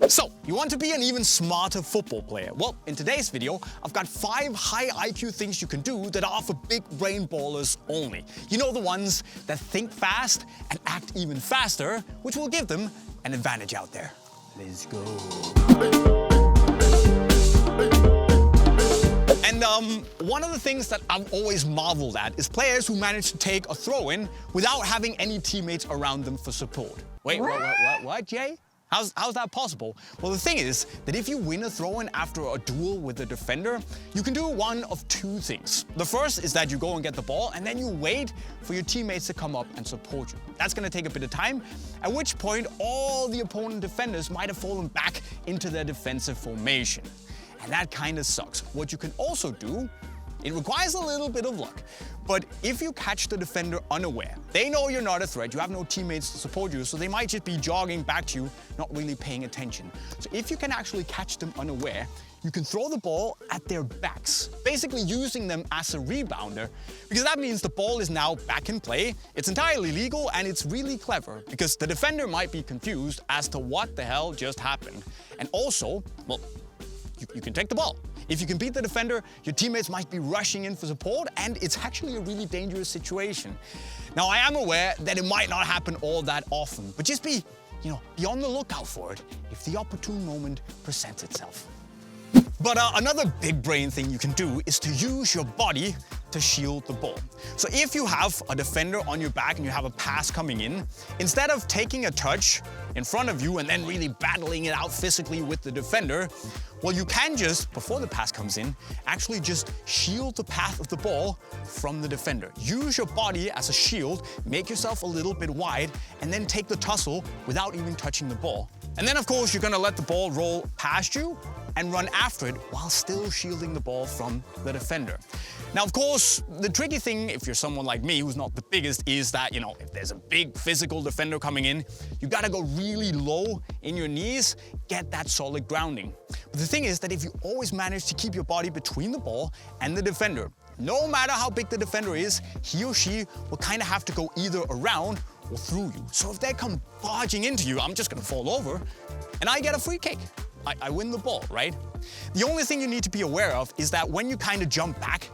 So, you want to be an even smarter football player? Well, in today's video, I've got 5 high IQ things you can do that are for big brain ballers only. You know, the ones that think fast and act even faster, which will give them an advantage out there. Let's go. And one of the things that I've always marveled at is players who manage to take a throw-in without having any teammates around them for support. Wait, what, Jay? How's that possible? Well, the thing is that if you win a throw-in after a duel with a defender, you can do one of 2 things. The first is that you go and get the ball, and then you wait for your teammates to come up and support you. That's going to take a bit of time, at which point all the opponent defenders might have fallen back into their defensive formation. And that kind of sucks. What you can also do, it requires a little bit of luck. But if you catch the defender unaware, they know you're not a threat, you have no teammates to support you, so they might just be jogging back to you, not really paying attention. So if you can actually catch them unaware, you can throw the ball at their backs, basically using them as a rebounder, because that means the ball is now back in play. It's entirely legal and it's really clever, because the defender might be confused as to what the hell just happened. And also, well, you can take the ball. If you can beat the defender, your teammates might be rushing in for support, and it's actually a really dangerous situation. Now, I am aware that it might not happen all that often, but just be on the lookout for it if the opportune moment presents itself. But another big brain thing you can do is to use your body to shield the ball. So if you have a defender on your back and you have a pass coming in, instead of taking a touch in front of you and then really battling it out physically with the defender, well, you can just, before the pass comes in, actually just shield the path of the ball from the defender. Use your body as a shield, make yourself a little bit wide, and then take the tussle without even touching the ball. And then, of course, you're gonna let the ball roll past you and run after it while still shielding the ball from the defender. Now, of course, the tricky thing, if you're someone like me who's not the biggest, is that, if there's a big physical defender coming in, you gotta go really low in your knees, get that solid grounding. But the thing is that if you always manage to keep your body between the ball and the defender, no matter how big the defender is, he or she will kind of have to go either around or through you. So if they come barging into you, I'm just gonna fall over and I get a free kick. I win the ball, right? The only thing you need to be aware of is that when you kind of jump back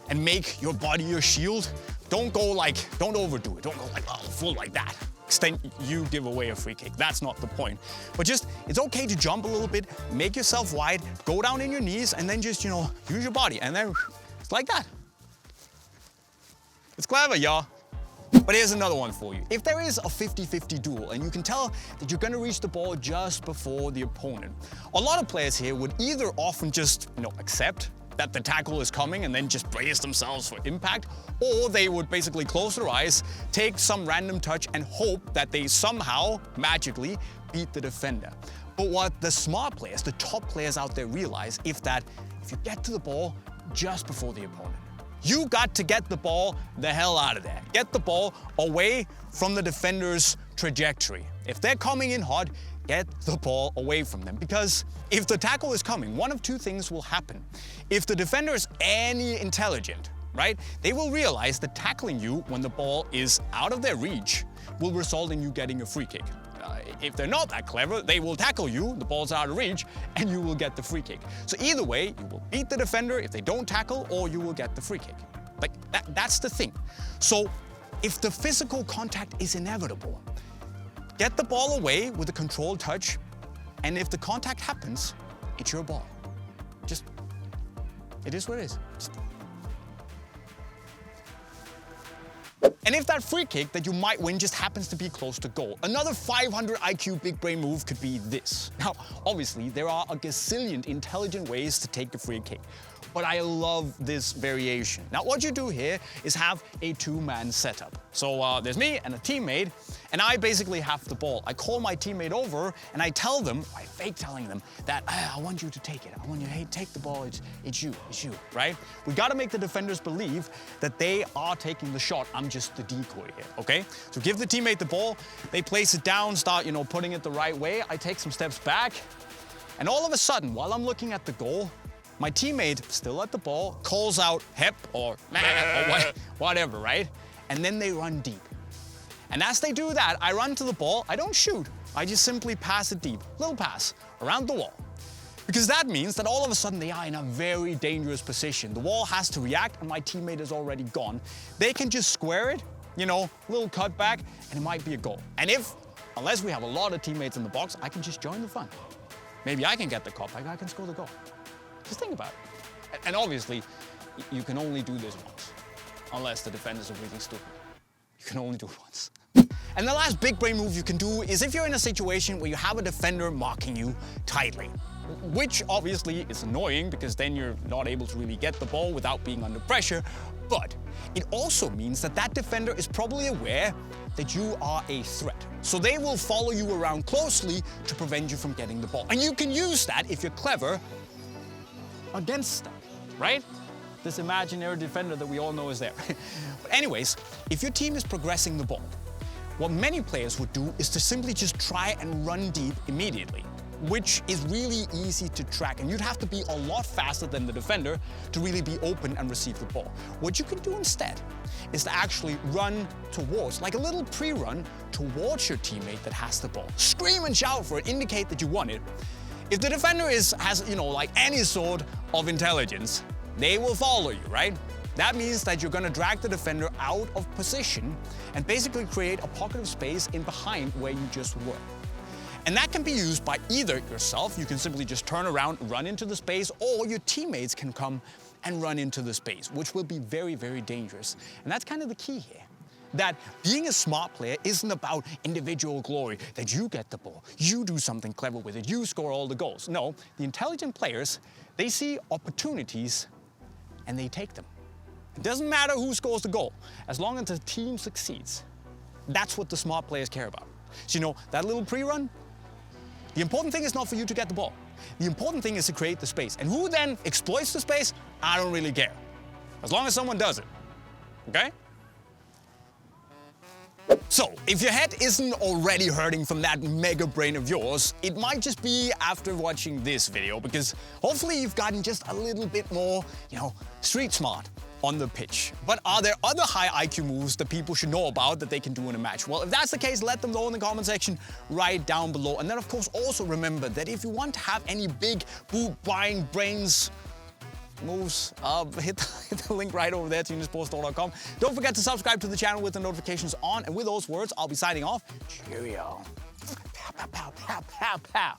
and make your body your shield, don't overdo it. Don't go full like that. Extend, you give away a free kick. That's not the point. But it's okay to jump a little bit, make yourself wide, go down in your knees, and then just, use your body. And then it's like that. It's clever, y'all. But here's another one for you. If there is a 50-50 duel and you can tell that you're gonna reach the ball just before the opponent, a lot of players here would either often just, accept that the tackle is coming and then just brace themselves for impact, or they would basically close their eyes, take some random touch and hope that they somehow, magically, beat the defender. But what the smart players, the top players out there realize is that if you get to the ball just before the opponent, you got to get the ball the hell out of there. Get the ball away from the defender's trajectory. If they're coming in hot, get the ball away from them. Because if the tackle is coming, one of 2 things will happen. If the defender is any intelligent, right, they will realize that tackling you when the ball is out of their reach will result in you getting a free kick. If they're not that clever, they will tackle you, the ball's out of reach, and you will get the free kick. So either way, you will beat the defender if they don't tackle, or you will get the free kick. That's the thing. So if the physical contact is inevitable, get the ball away with a controlled touch, and if the contact happens, it's your ball. It is what it is. And if that free kick that you might win just happens to be close to goal, another 500 IQ big brain move could be this. Now, obviously, there are a gazillion intelligent ways to take a free kick, but I love this variation. Now, what you do here is have a 2-man setup. So there's me and a teammate, and I basically have the ball. I call my teammate over, and I tell them, I fake telling them that I want you to take it. I want you, hey, take the ball, it's you, right? We gotta make the defenders believe that they are taking the shot. I'm just the decoy here, okay? So give the teammate the ball, they place it down, start, putting it the right way. I take some steps back, and all of a sudden, while I'm looking at the goal, my teammate, still at the ball, calls out hep or whatever, right? And then they run deep. And as they do that, I run to the ball. I don't shoot. I just simply pass it deep, little pass, around the wall. Because that means that all of a sudden they are in a very dangerous position. The wall has to react and my teammate is already gone. They can just square it, little cutback, and it might be a goal. And unless we have a lot of teammates in the box, I can just join the fun. Maybe I can get the cutback, I can score the goal. Just think about it. And obviously, you can only do this once, unless the defenders are really stupid. You can only do it once. And the last big brain move you can do is if you're in a situation where you have a defender marking you tightly, which obviously is annoying because then you're not able to really get the ball without being under pressure, but it also means that that defender is probably aware that you are a threat. So they will follow you around closely to prevent you from getting the ball. And you can use that, if you're clever, against them, right? This imaginary defender that we all know is there. But anyways, if your team is progressing the ball, what many players would do is to simply just try and run deep immediately, which is really easy to track, and you'd have to be a lot faster than the defender to really be open and receive the ball. What you can do instead is to actually run towards, like a little pre-run towards your teammate that has the ball. Scream and shout for it, indicate that you want it. If the defender has like any sort of intelligence, they will follow you, right? That means that you're gonna drag the defender out of position and basically create a pocket of space in behind where you just were. And that can be used by either yourself, you can simply just turn around, run into the space, or your teammates can come and run into the space, which will be very, very dangerous. And that's kind of the key here. That being a smart player isn't about individual glory, that you get the ball, you do something clever with it, you score all the goals. No, the intelligent players, they see opportunities and they take them. It doesn't matter who scores the goal, as long as the team succeeds. That's what the smart players care about. So that little pre-run, the important thing is not for you to get the ball. The important thing is to create the space. And who then exploits the space, I don't really care. As long as someone does it, okay? So, if your head isn't already hurting from that mega brain of yours, it might just be after watching this video, because hopefully you've gotten just a little bit more, street smart on the pitch. But are there other high IQ moves that people should know about that they can do in a match? Well, if that's the case, let them know in the comment section right down below. And then, of course, also remember that if you want to have any big buying brains moves, hit the link right over there to unisportlife.com. Don't forget to subscribe to the channel with the notifications on. And with those words, I'll be signing off. Cheerio. Pow, pow, pow, pow, pow, pow.